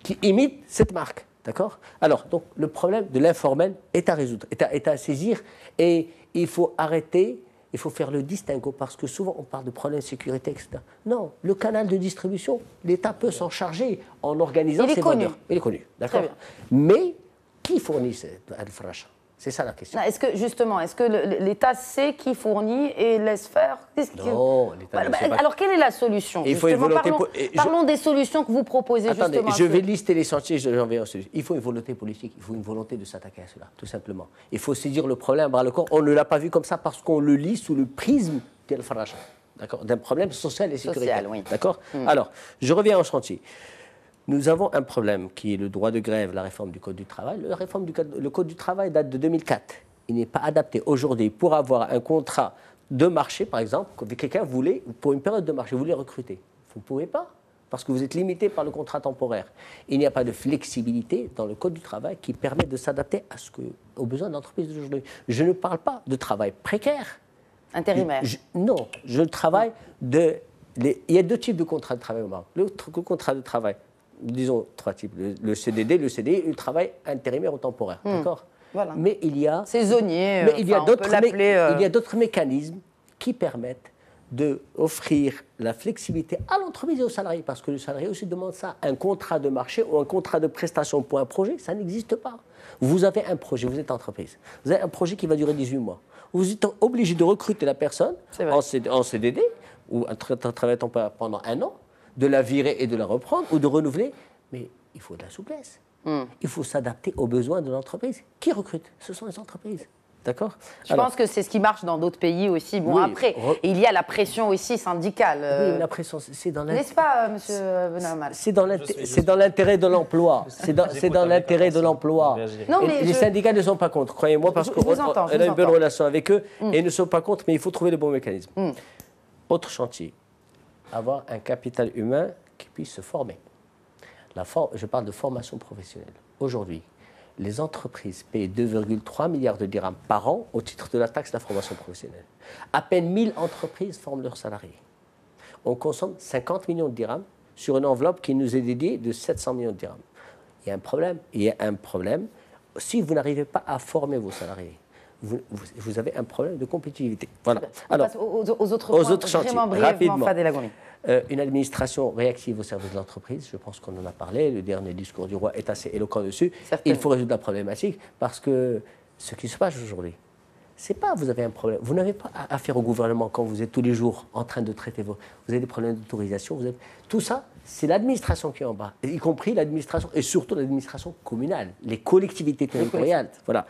Qui imitent cette marque, d'accord? Alors, donc, le problème de l'informel est à résoudre, est à saisir, et il faut arrêter, il faut faire le distinguo, parce que souvent on parle de problèmes de sécurité, etc. Non, le canal de distribution, l'État peut s'en charger en organisant ses vendeurs. Il est connu, d'accord? Mais qui fournit Al-Farracha? C'est ça la question. Est-ce que l'État sait qui fournit et laisse faire? Non, l'État ne sait pas. Alors, quelle est la solution? Il faut une volonté parlons des solutions que vous proposez. Attendez, justement. Je vais lister les chantiers, j'en vais en solution. Il faut une volonté politique, il faut une volonté de s'attaquer à cela, tout simplement. Il faut saisir le problème à bras le corps. On ne l'a pas vu comme ça parce qu'on le lit sous le prisme d'Al-Farracha, d'accord, d'un problème social et sécuritaire. Oui. D'accord. Alors, je reviens au chantier. Nous avons un problème qui est le droit de grève, la réforme du Code du travail. Le Code du travail date de 2004. Il n'est pas adapté aujourd'hui pour avoir un contrat de marché, par exemple, que quelqu'un voulait, pour une période de marché, vous voulez recruter. Vous ne pouvez pas, parce que vous êtes limité par le contrat temporaire. Il n'y a pas de flexibilité dans le Code du travail qui permet de s'adapter aux besoins de l'entreprise d'aujourd'hui. Je ne parle pas de travail précaire. Intérimaire. Non, je travaille il y a 2 types de contrats de travail au Maroc. Le contrat de travail, disons 3 types, le CDD, le CDI et le travail intérimaire ou temporaire, d'accord? Voilà. Mais il y a... Saisonnier, il y a d'autres mécanismes qui permettent d'offrir la flexibilité à l'entreprise et aux salariés, parce que le salarié aussi demande ça. Un contrat de marché ou un contrat de prestation pour un projet, ça n'existe pas. Vous avez un projet, vous êtes entreprise, vous avez un projet qui va durer 18 mois. Vous êtes obligé de recruter la personne en CDD ou un travail temporaire pendant 1 an, de la virer et de la reprendre ou de renouveler, mais il faut de la souplesse. Il faut s'adapter aux besoins de l'entreprise. Qui recrute? Ce sont les entreprises. D'accord? Je pense que c'est ce qui marche dans d'autres pays aussi. Bon, après, il y a la pression aussi syndicale. Oui, la pression, c'est dans l'intérêt. N'est-ce pas, monsieur Benamal? C'est dans l'intérêt de l'emploi. C'est dans l'intérêt de l'emploi. Les syndicats ne sont pas contre, croyez-moi, parce qu'on a une bonne relation avec eux et ils ne sont pas contre, mais il faut trouver les bons mécanismes. Autre chantier. avoir un capital humain qui puisse se former. Je parle de formation professionnelle. Aujourd'hui, les entreprises payent 2,3 milliards de dirhams par an au titre de la taxe de la formation professionnelle. À peine 1000 entreprises forment leurs salariés. On consomme 50 millions de dirhams sur une enveloppe qui nous est dédiée de 700 millions de dirhams. Il y a un problème. Il y a un problème. Si vous n'arrivez pas à former vos salariés, vous avez un problème de compétitivité. Voilà. Alors, aux autres points, chantiers, vraiment brièvement, rapidement. Fadel Agoumi. Une administration réactive au service de l'entreprise, je pense qu'on en a parlé, le dernier discours du roi est assez éloquent dessus. Certainement. Il faut résoudre la problématique parce que ce qui se passe aujourd'hui, c'est pas vous avez un problème. Vous n'avez pas affaire au gouvernement quand vous êtes tous les jours en train de traiter vous avez des problèmes d'autorisation. Tout ça, c'est l'administration qui est en bas, y compris l'administration et surtout l'administration communale, les collectivités territoriales. Voilà.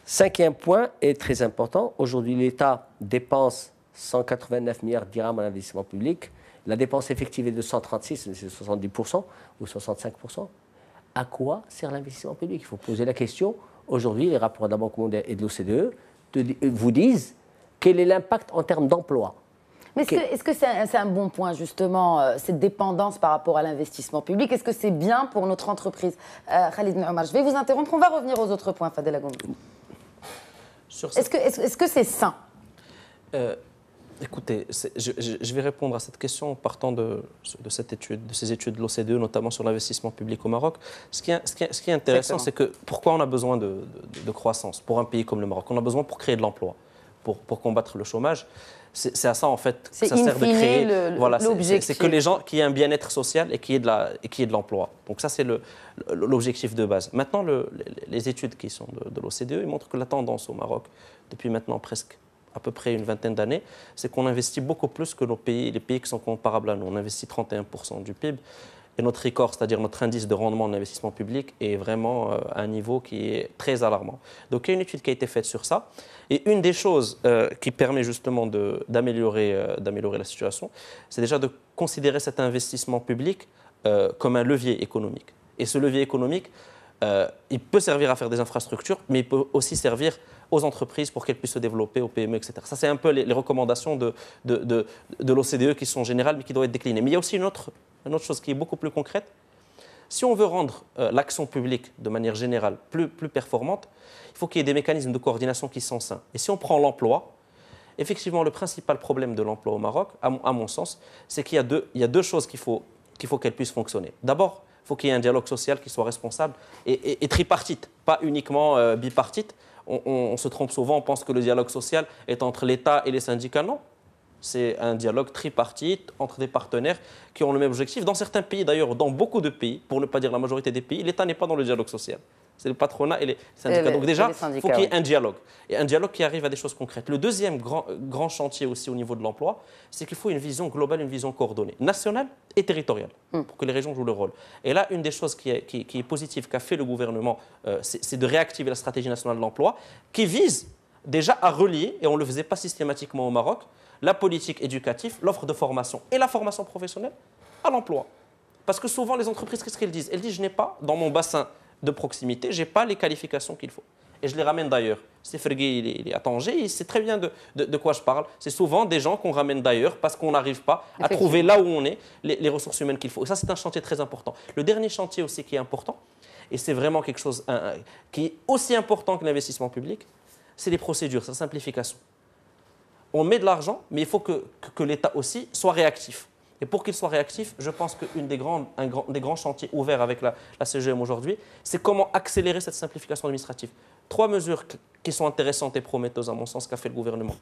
Cinquième point est très important. Aujourd'hui, l'État dépense 189 milliards de dirhams en investissement public. La dépense effective est de 136, c'est 70% ou 65%. À quoi sert l'investissement public? Il faut poser la question. Aujourd'hui, les rapports de la Banque mondiale et de l'OCDE vous disent quel est l'impact en termes d'emploi. Mais est-ce que c'est un bon point, justement, cette dépendance par rapport à l'investissement public? Est-ce que c'est bien pour notre entreprise? Khalid Ben Omar, je vais vous interrompre. On va revenir aux autres points, Fadel Agoumi. Est-ce que c'est sain? Écoutez, je vais répondre à cette question en partant de cette étude, de ces études de l'OCDE, notamment sur l'investissement public au Maroc. Ce qui est intéressant, c'est que pourquoi on a besoin de croissance pour un pays comme le Maroc? On a besoin pour créer de l'emploi, pour combattre le chômage. C'est à ça, en fait, que ça sert de créer. Voilà, c'est que les gens, qu'il y ait un bien-être social et qu'il y ait de l'emploi. Donc ça, c'est l'objectif de base. Maintenant, les études qui sont de l'OCDE, ils montrent que la tendance au Maroc, depuis maintenant presque à peu près une vingtaine d'années, c'est qu'on investit beaucoup plus que les pays qui sont comparables à nous. On investit 31% du PIB. Et notre record, c'est-à-dire notre indice de rendement de l'investissement public, est vraiment à un niveau qui est très alarmant. Donc il y a une étude qui a été faite sur ça. Et une des choses qui permet justement d'améliorer la situation, c'est déjà de considérer cet investissement public comme un levier économique. Et ce levier économique, il peut servir à faire des infrastructures, mais il peut aussi servir aux entreprises pour qu'elles puissent se développer, aux PME, etc. Ça, c'est un peu les recommandations de l'OCDE qui sont générales, mais qui doivent être déclinées. Mais il y a aussi une autre chose qui est beaucoup plus concrète. Si on veut rendre l'action publique de manière générale plus performante, il faut qu'il y ait des mécanismes de coordination qui sont sains. Et si on prend l'emploi, effectivement, le principal problème de l'emploi au Maroc, à mon sens, c'est qu'il y a deux choses qu'il faut qu'elles puissent fonctionner. D'abord, il faut qu'il y ait un dialogue social qui soit responsable et tripartite, pas uniquement bipartite. On se trompe souvent, on pense que le dialogue social est entre l'État et les syndicats. Non, c'est un dialogue tripartite entre des partenaires qui ont le même objectif. Dans certains pays, d'ailleurs, dans beaucoup de pays, pour ne pas dire la majorité des pays, l'État n'est pas dans le dialogue social. C'est le patronat et les syndicats. Donc déjà, il faut qu'il y ait un dialogue. Et un dialogue qui arrive à des choses concrètes. Le deuxième grand chantier aussi au niveau de l'emploi, c'est qu'il faut une vision globale, une vision coordonnée, nationale et territoriale, pour que les régions jouent le rôle. Et là, une des choses qui est positive qu'a fait le gouvernement, c'est de réactiver la stratégie nationale de l'emploi, qui vise déjà à relier, et on ne le faisait pas systématiquement au Maroc, la politique éducative, l'offre de formation et la formation professionnelle à l'emploi. Parce que souvent, les entreprises, qu'est-ce qu'elles disent? Elles disent, je n'ai pas, dans mon bassin de proximité, je n'ai pas les qualifications qu'il faut. Et je les ramène d'ailleurs. C'est Fergué, il est à Tanger, il sait très bien de quoi je parle. C'est souvent des gens qu'on ramène d'ailleurs parce qu'on n'arrive pas à trouver là où on est les ressources humaines qu'il faut. Et ça, c'est un chantier très important. Le dernier chantier aussi qui est important, et c'est vraiment quelque chose qui est aussi important que l'investissement public, c'est les procédures, sa simplification. On met de l'argent, mais il faut que l'État aussi soit réactif. Et pour qu'il soit réactif, je pense qu'un des grands chantiers ouverts avec la CGM aujourd'hui, c'est comment accélérer cette simplification administrative. 3 mesures qui sont intéressantes et prometteuses, à mon sens, qu'a fait le gouvernement.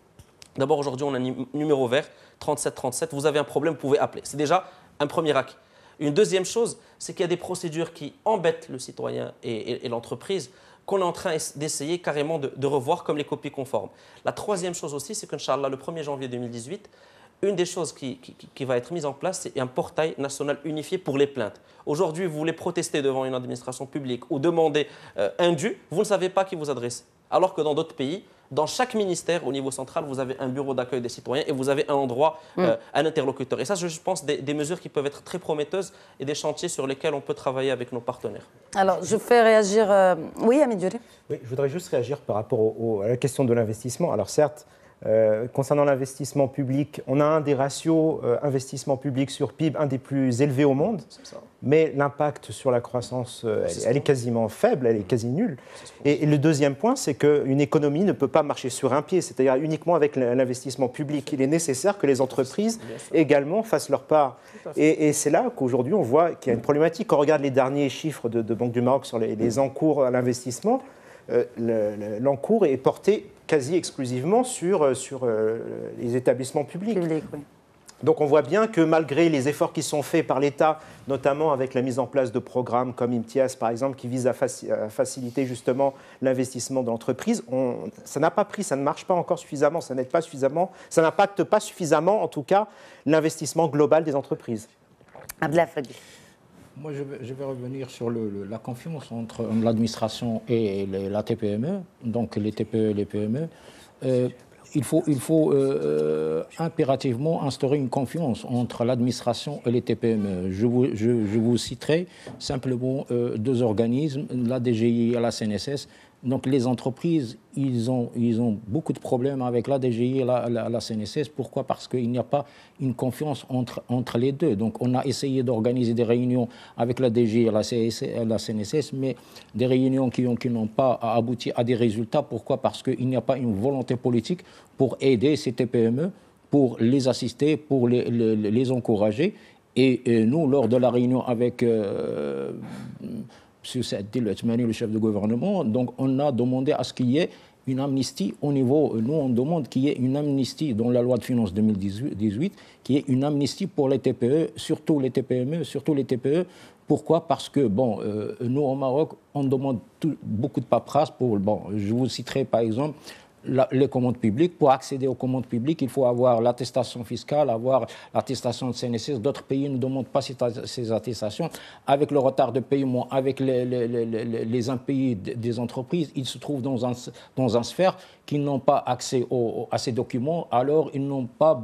D'abord, aujourd'hui, on a un numéro vert, 3737. Vous avez un problème, vous pouvez appeler. C'est déjà un premier acquis. Une deuxième chose, c'est qu'il y a des procédures qui embêtent le citoyen et l'entreprise qu'on est en train d'essayer carrément de revoir comme les copies conformes. La troisième chose aussi, c'est qu'Inch'Allah, le 1er janvier 2018, une des choses qui va être mise en place, c'est un portail national unifié pour les plaintes. Aujourd'hui, vous voulez protester devant une administration publique ou demander un dû, vous ne savez pas à qui vous adresser. Alors que dans d'autres pays, dans chaque ministère, au niveau central, vous avez un bureau d'accueil des citoyens et vous avez un endroit, un interlocuteur. Et ça, je pense, des mesures qui peuvent être très prometteuses et des chantiers sur lesquels on peut travailler avec nos partenaires. Alors, je fais réagir... Oui, Hamid Djouri. Oui, je voudrais juste réagir par rapport à la question de l'investissement. Alors certes, Concernant l'investissement public, on a un des ratios investissement public sur PIB, un des plus élevés au monde, mais l'impact sur la croissance, elle est quasiment faible, elle est quasi nulle. Et le deuxième point, c'est qu'une économie ne peut pas marcher sur un pied, c'est-à-dire uniquement avec l'investissement public. Il est nécessaire que les entreprises également fassent leur part. Et c'est là qu'aujourd'hui, on voit qu'il y a une problématique. Quand on regarde les derniers chiffres de Banque du Maroc sur les encours à l'investissement, l'encours est porté quasi exclusivement sur les établissements publics. Oui. Donc on voit bien que malgré les efforts qui sont faits par l'État, notamment avec la mise en place de programmes comme IMTIAS par exemple, qui visent à faciliter justement l'investissement de l'entreprise, ça n'a pas pris, ça ne marche pas encore suffisamment, ça n'aide pas suffisamment, ça n'impacte pas suffisamment en tout cas l'investissement global des entreprises. Abdallah Fadil. Moi, je vais revenir sur la confiance entre l'administration et la TPME, donc les TPE et les PME. Il faut impérativement instaurer une confiance entre l'administration et les TPME. Je vous citerai simplement deux organismes, la DGI et la CNSS. Donc les entreprises, ils ont beaucoup de problèmes avec la DGI et la CNSS. Pourquoi? Parce qu'il n'y a pas une confiance entre les deux. Donc on a essayé d'organiser des réunions avec la DGI et la CNSS, mais des réunions qui n'ont pas abouti à des résultats. Pourquoi? Parce qu'il n'y a pas une volonté politique pour aider ces TPME, pour les assister, pour les encourager. Et nous, lors de la réunion avec M. Saadil Othmani, le chef de gouvernement, donc on a demandé à ce qu'il y ait une amnistie au niveau, nous on demande qu'il y ait une amnistie dans la loi de finances 2018, qu'il y ait une amnistie pour les TPE, surtout les TPME, surtout les TPE. Pourquoi? Parce que, bon, nous au Maroc, on demande beaucoup de paperasse pour, bon, je vous citerai par exemple, les commandes publiques. Pour accéder aux commandes publiques, il faut avoir l'attestation fiscale, avoir l'attestation de CNSS. D'autres pays ne demandent pas ces attestations. Avec le retard de paiement, avec les impayés des entreprises, ils se trouvent dans un sphère qui n'ont pas accès à ces documents, alors ils n'ont pas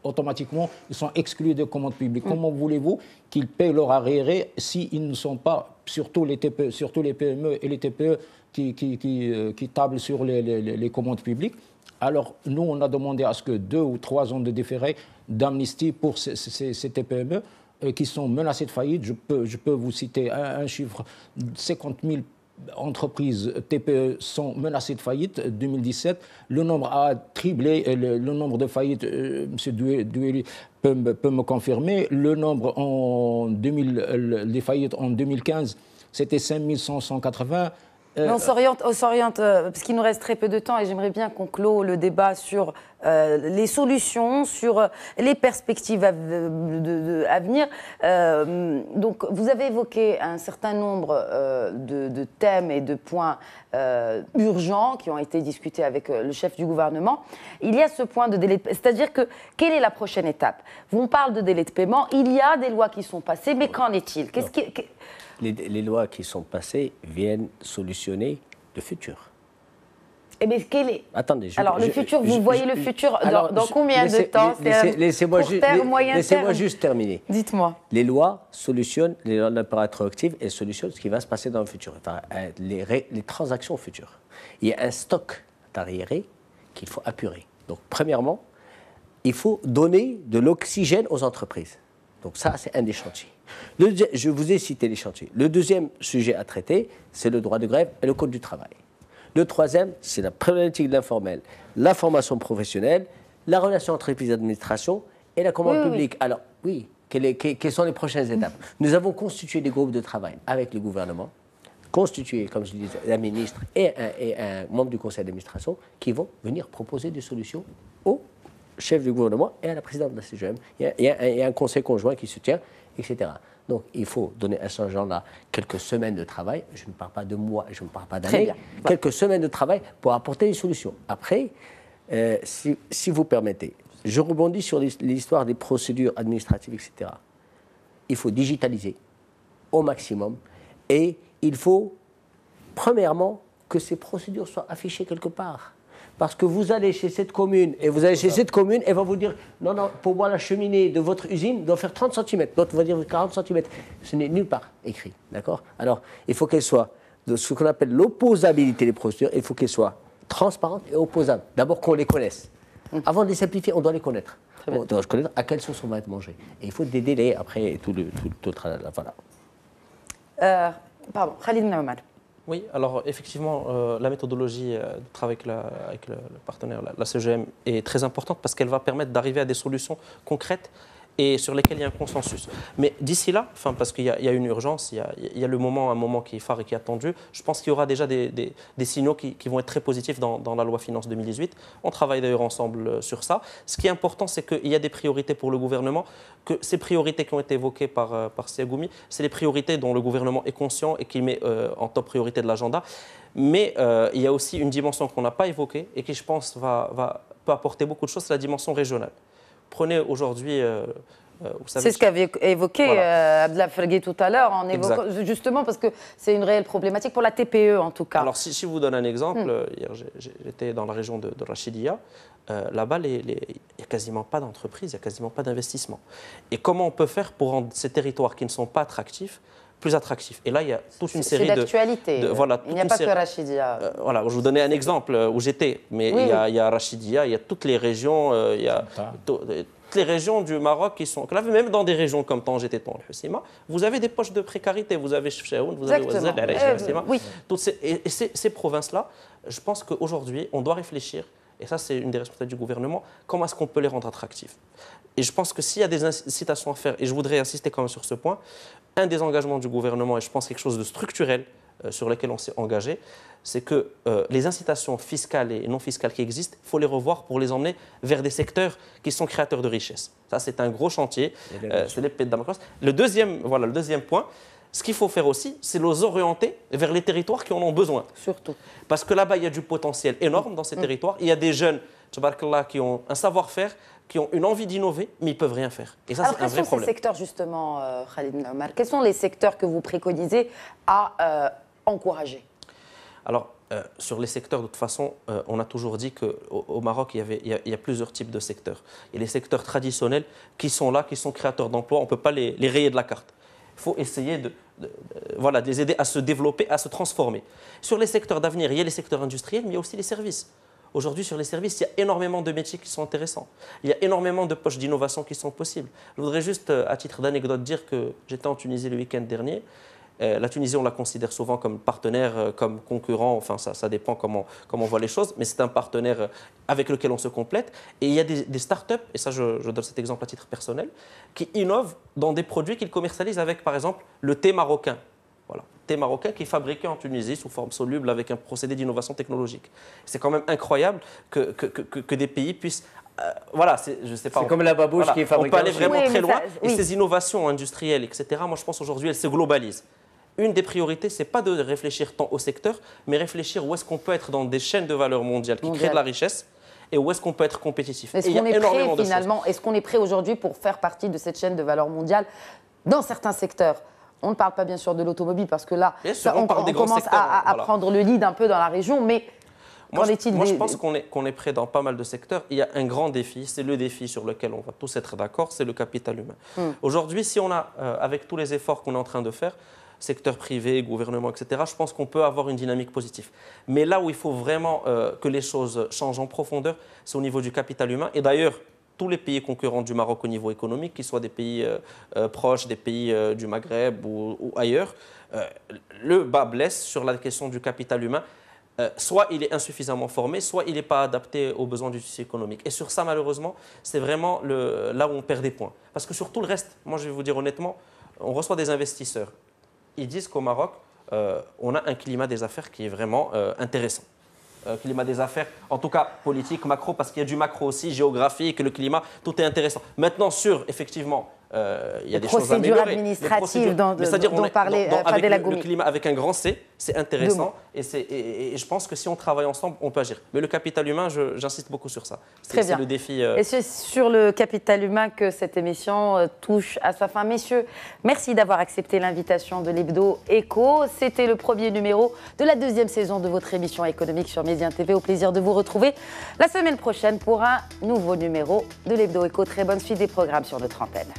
automatiquement, ils sont exclus des commandes publiques. Comment voulez-vous qu'ils payent leur arriéré s'ils ne sont pas, surtout les TPE, surtout les PME et les TPE qui tablent sur les commandes publiques? Alors, nous, on a demandé à ce que 2 ou 3 ans de déféré d'amnistie pour ces TPME qui sont menacées de faillite. Je peux vous citer un chiffre, 50 000 entreprises TPE sont menacées de faillite. 2017, le nombre a triplé, le nombre de faillites, M. Douéli peut me confirmer. Le nombre des faillites en 2015, c'était 5 180. On s'oriente, parce qu'il nous reste très peu de temps et j'aimerais bien qu'on clôt le débat sur les solutions, sur les perspectives à venir. Donc, vous avez évoqué un certain nombre de thèmes et de points urgents qui ont été discutés avec le chef du gouvernement. Il y a ce point de délai, c'est-à-dire que quelle est la prochaine étape? On parle de délai de paiement, il y a des lois qui sont passées, mais qu'en est-il? Les lois qui sont passées viennent solutionner le futur. Eh bien, quel est... Attendez, le futur, vous voyez le futur dans combien de temps? Laissez-moi juste terminer. Dites-moi. Les lois solutionnent, les lois de pas rétroactives, elles solutionnent ce qui va se passer dans le futur, enfin, les transactions futures. Il y a un stock d'arriérés qu'il faut apurer. Donc, premièrement, il faut donner de l'oxygène aux entreprises. Donc ça, c'est un des chantiers. Je vous ai cité les chantiers. Le deuxième sujet à traiter, c'est le droit de grève et le code du travail. Le troisième, c'est la problématique de l'informel, la formation professionnelle, la relation entre entreprise et administration et la commande publique. Alors, oui, quelles sont les prochaines étapes? Nous avons constitué des groupes de travail avec le gouvernement, constitué, comme je disais, un ministre et un membre du conseil d'administration qui vont venir proposer des solutions au chef du gouvernement et à la présidente de la CGM. Il y a un conseil conjoint qui se tient, etc. Donc, il faut donner à ce genre-là quelques semaines de travail. Je ne parle pas de mois, je ne parle pas d'années. Quelques semaines de travail pour apporter des solutions. Après, si vous permettez, je rebondis sur l'histoire des procédures administratives, etc. Il faut digitaliser au maximum et il faut, premièrement, que ces procédures soient affichées quelque part. Parce que vous allez chez cette commune, et vous allez chez cette commune, elle va vous dire, non, pour moi, la cheminée de votre usine doit faire 30 cm, l'autre va dire 40 cm. Ce n'est nulle part écrit, d'accord? Alors, il faut qu'elle soit, de ce qu'on appelle l'opposabilité des procédures, il faut qu'elle soit transparentes et opposables. D'abord qu'on les connaisse. Avant de les simplifier, on doit les connaître. On doit connaître à quelle sauce on va être mangé. Et il faut des délais après tout voilà. Pardon, Khalid Naoumal. Oui, alors effectivement, la méthodologie de travail avec le partenaire, la CGM, est très importante parce qu'elle va permettre d'arriver à des solutions concrètes et sur lesquelles il y a un consensus. Mais d'ici là, parce qu'il y a une urgence, il y a un moment qui est phare et qui est attendu, je pense qu'il y aura déjà des signaux qui vont être très positifs dans la loi Finance 2018. On travaille d'ailleurs ensemble sur ça. Ce qui est important, c'est qu'il y a des priorités pour le gouvernement, que ces priorités qui ont été évoquées par Siagoumi, c'est les priorités dont le gouvernement est conscient et qui met en top priorité de l'agenda. Mais il y a aussi une dimension qu'on n'a pas évoquée et qui, je pense, peut apporter beaucoup de choses, c'est la dimension régionale. Prenez aujourd'hui, vous savez... C'est ce qu'avait évoqué Abdallah Fergui tout à l'heure, en évoquant, justement parce que c'est une réelle problématique pour la TPE en tout cas. Alors si je vous donne un exemple, hier j'étais dans la région de Rachidia, là-bas il n'y a quasiment pas d'entreprise, il n'y a quasiment pas d'investissement. Et comment on peut faire pour rendre ces territoires qui ne sont pas attractifs plus attractifs. Et là, il y a toute une série de... C'est d'actualité. Voilà, il n'y a pas que Rachidia. Voilà, je vous donnais un exemple où j'étais, mais il y a Rachidia, il y a toutes les régions, il y a toutes les régions du Maroc qui sont... Même dans des régions comme Tanger et Husseima, vous avez des poches de précarité, vous avez Chefchaouen, vous avez Ouazzad, Husseima. Et ces provinces-là, je pense qu'aujourd'hui, on doit réfléchir, et ça c'est une des responsabilités du gouvernement, comment est-ce qu'on peut les rendre attractifs. Et je pense que s'il y a des incitations à faire, et je voudrais insister quand même sur ce point, un des engagements du gouvernement, et je pense quelque chose de structurel sur lequel on s'est engagé, c'est que les incitations fiscales et non fiscales qui existent, il faut les revoir pour les emmener vers des secteurs qui sont créateurs de richesse. Ça, c'est un gros chantier, c'est l'épée de Damoclès. Le deuxième point, ce qu'il faut faire aussi, c'est les orienter vers les territoires qui en ont besoin. Surtout. Parce que là-bas, il y a du potentiel énorme dans ces territoires. Il y a des jeunes, qui ont un savoir-faire, qui ont une envie d'innover, mais ils ne peuvent rien faire. Et ça, c'est un vrai problème. Quels sont ces secteurs, justement, Khalid Naoumal? Quels sont les secteurs que vous préconisez à encourager? Alors, sur les secteurs, de toute façon, on a toujours dit qu'au Maroc, il y a plusieurs types de secteurs. Il y a les secteurs traditionnels qui sont là, qui sont créateurs d'emplois. On ne peut pas les rayer de la carte. Il faut essayer de les aider à se développer, à se transformer. Sur les secteurs d'avenir, il y a les secteurs industriels, mais il y a aussi les services. Aujourd'hui, sur les services, il y a énormément de métiers qui sont intéressants. Il y a énormément de poches d'innovation qui sont possibles. Je voudrais juste, à titre d'anecdote, dire que j'étais en Tunisie le week-end dernier. La Tunisie, on la considère souvent comme partenaire, comme concurrent, enfin ça dépend comment on voit les choses, mais c'est un partenaire avec lequel on se complète. Et il y a des startups, et ça je donne cet exemple à titre personnel, qui innovent dans des produits qu'ils commercialisent avec, par exemple, le thé marocain. Voilà, thé marocain qui est fabriqué en Tunisie sous forme soluble avec un procédé d'innovation technologique. C'est quand même incroyable que des pays puissent... je sais pas. C'est comme la babouche qui est fabriquée. On peut aller vraiment très loin. Et ces innovations industrielles, etc., moi je pense aujourd'hui, elles se globalisent. Une des priorités, ce n'est pas de réfléchir tant au secteur, mais réfléchir où est-ce qu'on peut être dans des chaînes de valeur mondiales qui créent de la richesse et où est-ce qu'on peut être compétitif. Est-ce qu'on est prêt finalement, est-ce qu'on est prêt aujourd'hui pour faire partie de cette chaîne de valeur mondiale dans certains secteurs? On ne parle pas bien sûr de l'automobile parce que là, on commence à prendre le lead un peu dans la région, mais moi je pense qu'on est prêt dans pas mal de secteurs. Il y a un grand défi, c'est le défi sur lequel on va tous être d'accord, c'est le capital humain. Aujourd'hui, si on a, avec tous les efforts qu'on est en train de faire, secteur privé, gouvernement, etc., je pense qu'on peut avoir une dynamique positive. Mais là où il faut vraiment que les choses changent en profondeur, c'est au niveau du capital humain. Et d'ailleurs, tous les pays concurrents du Maroc au niveau économique, qu'ils soient des pays proches, des pays du Maghreb ou ailleurs, le bas blesse sur la question du capital humain. Soit il est insuffisamment formé, soit il n'est pas adapté aux besoins du tissu économique. Et sur ça, malheureusement, c'est vraiment là où on perd des points. Parce que sur tout le reste, moi je vais vous dire honnêtement, on reçoit des investisseurs. Ils disent qu'au Maroc, on a un climat des affaires qui est vraiment intéressant. Climat des affaires, en tout cas politique, macro, parce qu'il y a du macro aussi, géographique, le climat, tout est intéressant. Maintenant, effectivement, il y a des choses à améliorer. Administratives dont parlait Fadel Agoumi. Le climat avec un grand C, c'est intéressant. Et je pense que si on travaille ensemble, on peut agir. Mais le capital humain, j'insiste beaucoup sur ça. C'est le défi. Et c'est sur le capital humain que cette émission touche à sa fin. Messieurs, merci d'avoir accepté l'invitation de l'Hebdo Éco. C'était le premier numéro de la deuxième saison de votre émission économique sur Média TV. Au plaisir de vous retrouver la semaine prochaine pour un nouveau numéro de l'Hebdo Éco. Très bonne suite des programmes sur notre antenne.